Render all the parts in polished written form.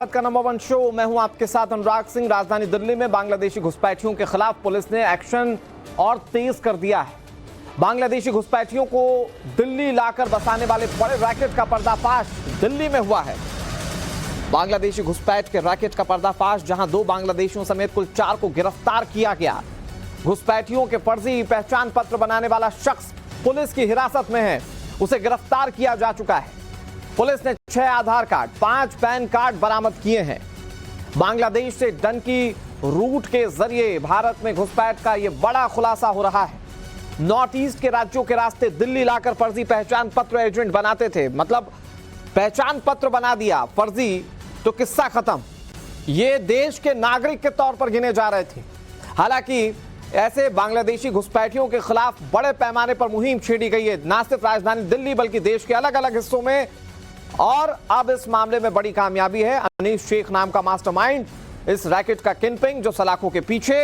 का number 1 show. मैं हूं आपके साथ अनुराग सिंह। राजधानी दिल्ली में बांग्लादेशी घुसपैठियों के खिलाफ पुलिस ने एक्शन और तेज कर दिया है। बांग्लादेशी घुसपैठियों को दिल्ली लाकर बसाने वाले बड़े रैकेट का पर्दाफाश दिल्ली में हुआ है। बांग्लादेशी घुसपैठ के रैकेट का पर्दाफाश, जहां 2 बांग्लादेशियों समेत कुल 4 को गिरफ्तार किया गया। घुसपैठियों के फर्जी पहचान पत्र बनाने वाला शख्स पुलिस की हिरासत में है, उसे गिरफ्तार किया जा चुका है। पुलिस ने 6 आधार कार्ड, 5 पैन कार्ड बरामद किए हैं। बांग्लादेश से डंकी रूट के जरिए भारत में घुसपैठ का यह बड़ा खुलासा हो रहा है। नॉर्थ ईस्ट के राज्यों के रास्ते दिल्ली लाकर फर्जी पहचान पत्र एजेंट बनाते थे। मतलब पहचान पत्र बना दिया फर्जी तो किस्सा खत्म। ये देश के नागरिक के तौर पर गिने जा रहे थे। हालांकि ऐसे बांग्लादेशी घुसपैठियों के खिलाफ बड़े पैमाने पर मुहिम छेड़ी गई है, न सिर्फ राजधानी दिल्ली बल्कि देश के अलग अलग हिस्सों में। और अब इस मामले में बड़ी कामयाबी है। अनीस शेख नाम का मास्टरमाइंड, इस रैकेट का किंगपिन जो सलाखों के पीछे।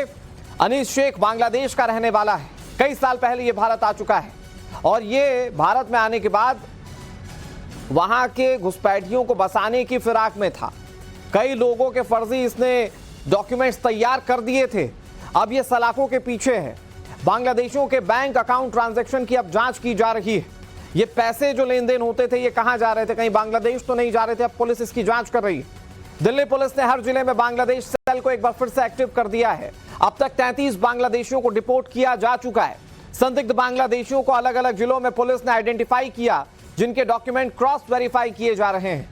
अनीस शेख बांग्लादेश का रहने वाला है। कई साल पहले ये भारत आ चुका है और ये भारत में आने के बाद वहां के घुसपैठियों को बसाने की फिराक में था। कई लोगों के फर्जी इसने डॉक्यूमेंट्स तैयार कर दिए थे। अब ये सलाखों के पीछे है। बांग्लादेशियों के बैंक अकाउंट ट्रांजैक्शन की अब जांच की जा रही है। ये पैसे जो लेन देन होते थे ये कहां जा रहे थे, कहीं बांग्लादेश तो नहीं जा रहे थे। अब पुलिस इसकी जांच कर रही है। दिल्ली पुलिस ने हर जिले में बांग्लादेश सेल को एक बार फिर से एक्टिव कर दिया है। अब तक 33 बांग्लादेशियों को डिपोर्ट किया जा चुका है। संदिग्ध बांग्लादेशियों को अलग अलग जिलों में पुलिस ने आइडेंटिफाई किया, जिनके डॉक्यूमेंट क्रॉस वेरीफाई किए जा रहे हैं।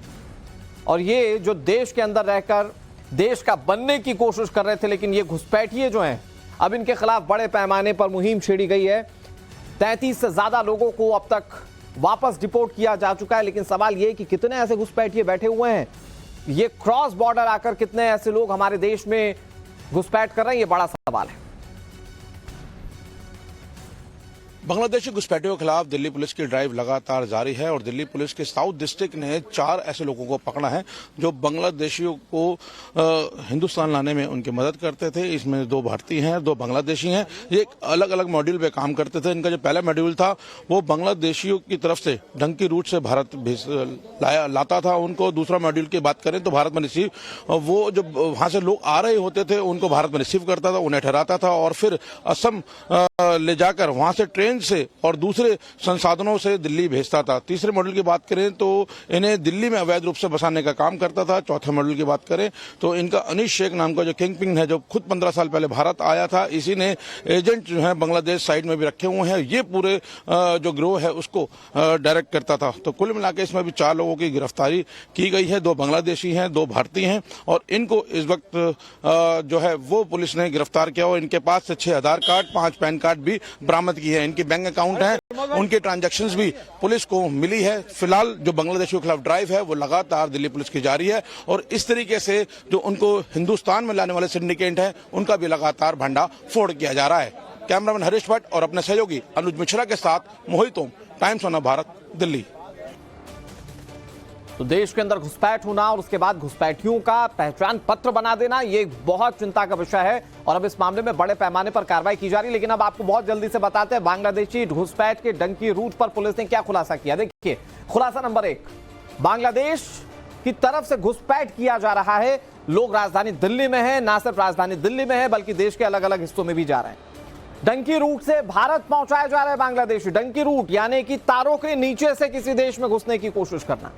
और ये जो देश के अंदर रहकर देश का बनने की कोशिश कर रहे थे, लेकिन ये घुसपैठिए जो हैं, अब इनके खिलाफ बड़े पैमाने पर मुहिम छेड़ी गई है। 33 से ज्यादा लोगों को अब तक वापस डिपोर्ट किया जा चुका है। लेकिन सवाल यह कि कितने ऐसे घुसपैठिए बैठे हुए हैं, ये क्रॉस बॉर्डर आकर कितने ऐसे लोग हमारे देश में घुसपैठ कर रहे हैं, ये बड़ा सवाल है। बांग्लादेशी घुसपैठियों के खिलाफ दिल्ली पुलिस की ड्राइव लगातार जारी है और दिल्ली पुलिस के साउथ डिस्ट्रिक्ट ने 4 ऐसे लोगों को पकड़ा है जो बांग्लादेशियों को हिंदुस्तान लाने में उनकी मदद करते थे। इसमें 2 भारतीय हैं, 2 बांग्लादेशी हैं। ये एक अलग अलग मॉड्यूल पे काम करते थे। इनका जो पहला मॉड्यूल था वो बांग्लादेशियों की तरफ से डंकी रूट से भारत लाता था उनको। दूसरा मॉड्यूल की बात करें तो भारत में रिसीव, वो जो वहां से लोग आ रहे होते थे उनको भारत में रिसीव करता था, उन्हें ठहराता था और फिर असम ले जाकर वहां से ट्रेन से और दूसरे संसाधनों से दिल्ली भेजता था। तीसरे मॉडल की बात करें तो इन्हें दिल्ली में अवैध रूप से बसाने का काम करता था। चौथे मॉडल की बात करें तो इनका अनीस शेख नाम का जो किंगपिन है, जो खुद 15 साल पहले भारत आया था, इसी ने एजेंट जो है बांग्लादेश साइड में भी रखे हुए हैं। ये पूरे जो गिरोह है उसको डायरेक्ट करता था। तो कुल मिलाकर इसमें भी 4 लोगों की गिरफ्तारी की गई है। 2 बांग्लादेशी हैं, 2 भारतीय हैं और इनको इस वक्त जो है वो पुलिस ने गिरफ्तार किया और इनके पास से 6 आधार कार्ड, 5 पैन कार्ड भी बरामद किए हैं। इनके बैंक अकाउंट हैं, उनके ट्रांजैक्शंस भी पुलिस को मिली है। फिलहाल जो बांग्लादेशियों के खिलाफ ड्राइव है वो लगातार दिल्ली पुलिस की जारी है और इस तरीके से जो उनको हिंदुस्तान में लाने वाले सिंडिकेट हैं उनका भी लगातार भंडा फोड़ किया जा रहा है। कैमरामैन हरीश भट्ट और अपने सहयोगी अनुज मिश्रा के साथ मोहित ओम, टाइम्स ऑफ भारत, दिल्ली। तो देश के अंदर घुसपैठ होना और उसके बाद घुसपैठियों का पहचान पत्र बना देना, ये बहुत चिंता का विषय है और अब इस मामले में बड़े पैमाने पर कार्रवाई की जा रही है। लेकिन अब आपको बहुत जल्दी से बताते हैं बांग्लादेशी घुसपैठ के डंकी रूट पर पुलिस ने क्या खुलासा किया। देखिए, खुलासा नंबर 1, बांग्लादेश की तरफ से घुसपैठ किया जा रहा है। लोग राजधानी दिल्ली में है, ना सिर्फ राजधानी दिल्ली में है बल्कि देश के अलग अलग हिस्सों में भी जा रहे हैं। डंकी रूट से भारत पहुंचाए जा रहे हैं बांग्लादेशी। डंकी रूट यानी कि तारों के नीचे से किसी देश में घुसने की कोशिश करना।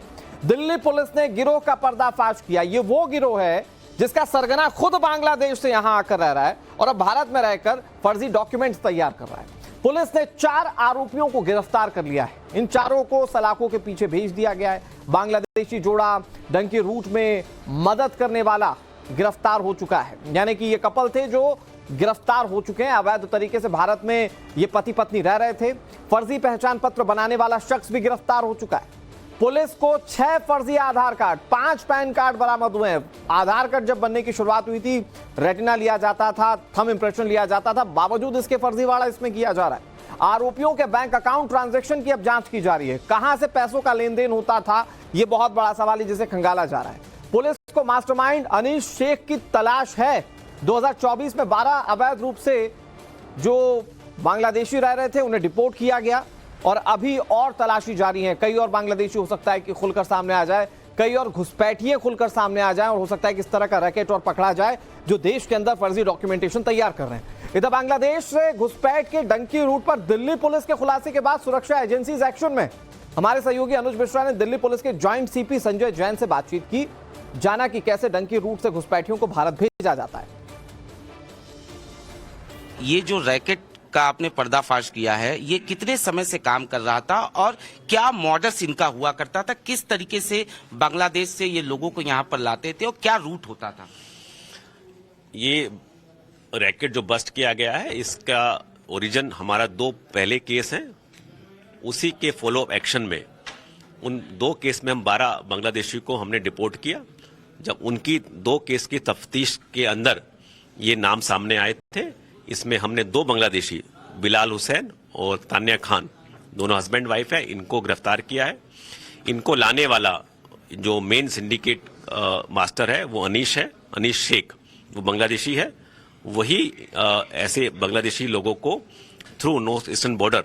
दिल्ली पुलिस ने गिरोह का पर्दाफाश किया। ये वो गिरोह है जिसका सरगना खुद बांग्लादेश से यहां आकर रह रहा है और अब भारत में रहकर फर्जी डॉक्यूमेंट्स तैयार कर रहा है। पुलिस ने 4 आरोपियों को गिरफ्तार कर लिया है। इन चारों को सलाखों के पीछे भेज दिया गया है। बांग्लादेशी जोड़ा डंकी रूट में मदद करने वाला गिरफ्तार हो चुका है। यानी कि ये कपल थे जो गिरफ्तार हो चुके हैं। अवैध तरीके से भारत में ये पति पत्नी रह रहे थे। फर्जी पहचान पत्र बनाने वाला शख्स भी गिरफ्तार हो चुका है। पुलिस को 6 फर्जी आधार कार्ड, 5 पैन कार्ड बरामद हुए हैं। आधार कार्ड जब बनने की शुरुआत हुई थी, रेटिना लिया जाता था, थंब इंप्रेशन लिया जाता था, बावजूद इसके फर्जीवाड़ा इसमें किया जा रहा है। आरोपियों के बैंक अकाउंट ट्रांजैक्शन की अब जांच की जा रही है। कहां से पैसों का लेन देन होता था, यह बहुत बड़ा सवाल है जिसे खंगाला जा रहा है। पुलिस को मास्टरमाइंड अनीस शेख की तलाश है। 2024 में 12 अवैध रूप से जो बांग्लादेशी रह रहे थे उन्हें डिपोर्ट किया गया और अभी और तलाशी जारी है। कई और बांग्लादेशी हो सकता है कि खुलकर सामने आ जाए कई और घुसपैठिए खुलकर सामने आ जाएं और हो सकता है कि इस तरह का रैकेट और पकड़ा जाए जो देश के अंदर फर्जी डॉक्यूमेंटेशन तैयार कर रहे हैं। इधर बांग्लादेश से घुसपैठ के डंकी रूट पर दिल्ली पुलिस के खुलासे के बाद सुरक्षा एजेंसीज एक्शन में। हमारे सहयोगी अनुज मिश्रा ने दिल्ली पुलिस के ज्वाइंट सीपी संजय जैन से बातचीत की, जाना कि कैसे डंकी रूट से घुसपैठियों को भारत भेजा जाता है। ये जो रैकेट का आपने पर्दाफाश किया है, ये कितने समय से काम कर रहा था और क्या मॉडस इनका हुआ करता था? किस तरीके से बांग्लादेश से ये लोगों को यहाँ पर लाते थे और क्या रूट होता था? ये रैकेट जो बस्ट किया गया है, इसका ओरिजिन हमारा 2 पहले केस हैं। उसी के फॉलो अप एक्शन में उन 2 केस में हम 12 बांग्लादेशी को हमने डिपोर्ट किया। जब उनकी 2 केस की तफ्तीश के अंदर ये नाम सामने आए थे, इसमें हमने 2 बांग्लादेशी बिलाल हुसैन और तानिया खान, दोनों हस्बैंड वाइफ है, इनको गिरफ्तार किया है। इनको लाने वाला जो मेन सिंडिकेट मास्टर है वो अनीश है, अनीश शेख, वो बांग्लादेशी है। वही ऐसे बांग्लादेशी लोगों को थ्रू नॉर्थ ईस्टर्न बॉर्डर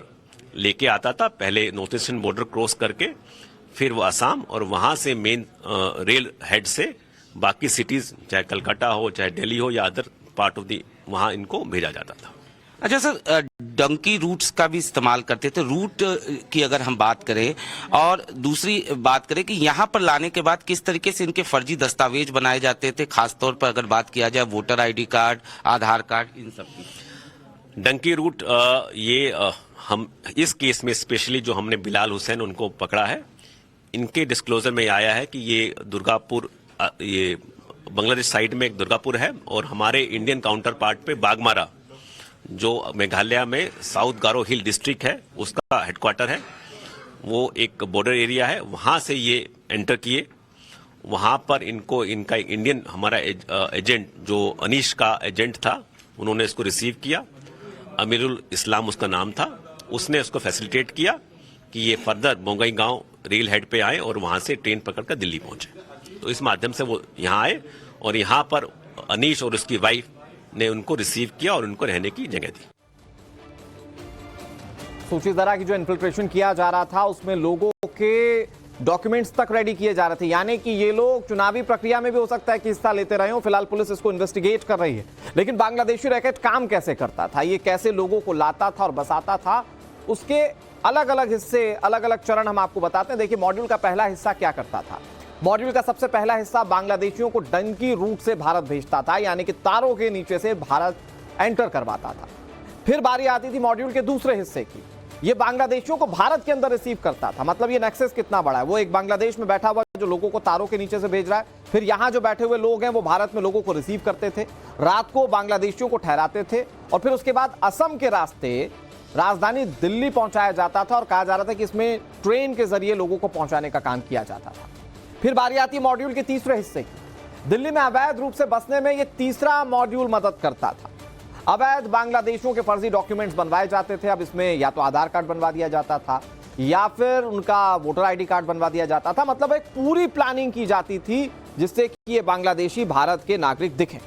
लेके आता था। पहले नॉर्थ ईस्टर्न बॉर्डर क्रॉस करके फिर वो असम और वहां से मेन रेल हेड से बाकी सिटीज, चाहे कलकत्ता हो, चाहे दिल्ली हो या अदर पार्ट ऑफ दी, वहां इनको भेजा जाता था। अच्छा सर, डंकी रूट्स का भी इस्तेमाल करते थे। रूट की अगर हम बात करें और दूसरी बात करें कि यहाँ पर लाने के बाद किस तरीके से इनके फर्जी दस्तावेज बनाए जाते थे, खासतौर पर अगर बात किया जाए वोटर आईडी कार्ड, आधार कार्ड, इन सब की। डंकी रूट हम इस केस में स्पेशली जो हमने बिलाल हुसैन उनको पकड़ा है, इनके डिस्क्लोजर में आया है कि ये दुर्गापुर, ये बांग्लादेश साइड में एक दुर्गापुर है और हमारे इंडियन काउंटर पार्ट पे बागमारा, जो मेघालय में साउथ गारो हिल डिस्ट्रिक्ट है, उसका हेडक्वार्टर है। वो एक बॉर्डर एरिया है, वहां से ये एंटर किए। वहां पर इनको इनका इंडियन हमारा एजेंट जो अनीश का एजेंट था, उन्होंने इसको रिसीव किया। अमीरुल इस्लाम उसका नाम था। उसने उसको फैसिलिटेट किया कि ये फर्दर बोंगई गांव रेल हेड पे आए और वहां से ट्रेन पकड़कर दिल्ली पहुंचे। तो इस माध्यम से वो यहाँ आए और यहाँ पर अनीश और उसकी वाइफ ने उनको रिसीव किया और उनको रहने की जगह दी। सूची जरा की जो इन्फिल्ट्रेशन किया जा रहा था उसमें लोगों के डॉक्यूमेंट्स तक रेडी किए जा रहे थे, यानी कि ये लोग चुनावी प्रक्रिया में भी हो सकता है कि हिस्सा लेते रहे हो। फिलहाल पुलिस इसको इन्वेस्टिगेट कर रही है। लेकिन बांग्लादेशी रैकेट काम कैसे करता था, ये कैसे लोगों को लाता था और बसाता था, उसके अलग अलग हिस्से, अलग अलग चरण हम आपको बताते हैं। देखिए, मॉड्यूल का पहला हिस्सा क्या करता था। मॉड्यूल का सबसे पहला हिस्सा बांग्लादेशियों को डंकी रूट से भारत भेजता था, यानी कि तारों के नीचे से भारत एंटर करवाता था। फिर बारी आती थी मॉड्यूल के दूसरे हिस्से की, ये बांग्लादेशियों को भारत के अंदर रिसीव करता था। मतलब ये नेक्सस कितना बड़ा है, वो एक बांग्लादेश में बैठा हुआ जो लोगों को तारों के नीचे से भेज रहा है, फिर यहां जो बैठे हुए लोग हैं वो भारत में लोगों को रिसीव करते थे, रात को बांग्लादेशियों को ठहराते थे और फिर उसके बाद असम के रास्ते राजधानी दिल्ली पहुंचाया जाता था और कहा जा रहा था कि इसमें ट्रेन के जरिए लोगों को पहुंचाने का काम किया जाता था। फिर बारी आती है मॉड्यूल के तीसरे हिस्से की। दिल्ली में अवैध रूप से बसने में यह तीसरा मॉड्यूल मदद करता था। अवैध बांग्लादेशियों के फर्जी डॉक्यूमेंट्स बनवाए जाते थे। अब इसमें या तो आधार कार्ड बनवा दिया जाता था या फिर उनका वोटर आईडी कार्ड बनवा दिया जाता था। मतलब एक पूरी प्लानिंग की जाती थी जिससे कि ये बांग्लादेशी भारत के नागरिक दिखें।